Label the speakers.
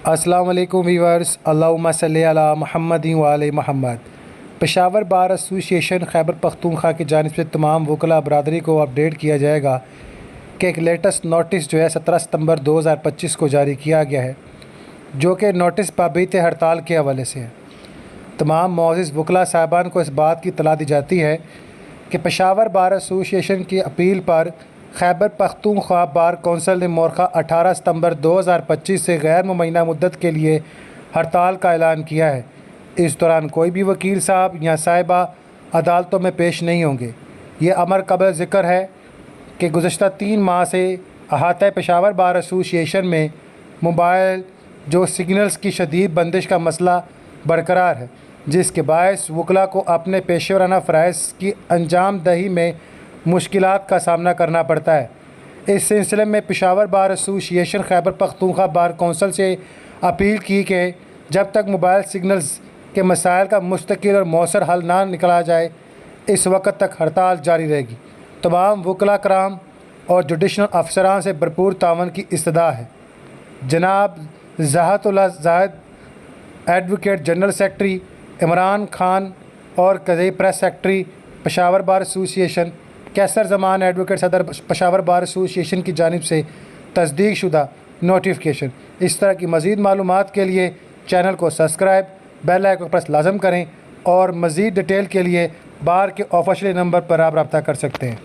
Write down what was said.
Speaker 1: السلام علیکم ویورز، اللہم صلی علی محمد و آل محمد۔ پشاور بار ایسوسی ایشن خیبر پختونخوا کی جانب سے تمام وکلاء برادری کو اپڈیٹ کیا جائے گا کہ ایک لیٹسٹ نوٹس 17 ستمبر 2025 کو جاری کیا گیا ہے، جو کہ نوٹس بابیت ہڑتال کے حوالے سے ہے۔ تمام معزز وکلاء صاحبان کو اس بات کی اطلاع دی جاتی ہے کہ پشاور بار ایسوسی ایشن کی اپیل پر خیبر پختونخوا بار کونسل نے مورخہ 18 ستمبر 2025 سے غیر ممینہ مدت کے لیے ہڑتال کا اعلان کیا ہے۔ اس دوران کوئی بھی وکیل صاحب یا صاحبہ عدالتوں میں پیش نہیں ہوں گے۔ یہ امر قابل ذکر ہے کہ گزشتہ 3 ماہ سے احاطہ پشاور بار ایسوسی ایشن میں موبائل جو سگنلز کی شدید بندش کا مسئلہ برقرار ہے، جس کے باعث وکلاء کو اپنے پیشہ ورانہ فرائض کی انجام دہی میں مشکلات کا سامنا کرنا پڑتا ہے۔ اس سلسلے میں پشاور بار ایسوسی ایشن خیبر پختونخوا بار کونسل سے اپیل کی کہ جب تک موبائل سگنلز کے مسائل کا مستقل اور مؤثر حل نہ نکالا جائے، اس وقت تک ہڑتال جاری رہے گی۔ تمام وکلاء کرام اور جوڈیشل افسران سے بھرپور تعاون کی استدعا ہے۔ جناب Zatullah Zahid, advocate general secretary, Imran Khan اور قضائی press secretary Peshawar bar association, کیسر زمان ایڈوکیٹ صدر پشاور بار ایسوسی ایشن کی جانب سے تصدیق شدہ نوٹیفیکیشن۔ اس طرح کی مزید معلومات کے لیے چینل کو سبسکرائب، بیل آئیکن پر لازم کریں اور مزید ڈیٹیل کے لیے بار کے آفیشیل نمبر پر آپ رابطہ کر سکتے ہیں۔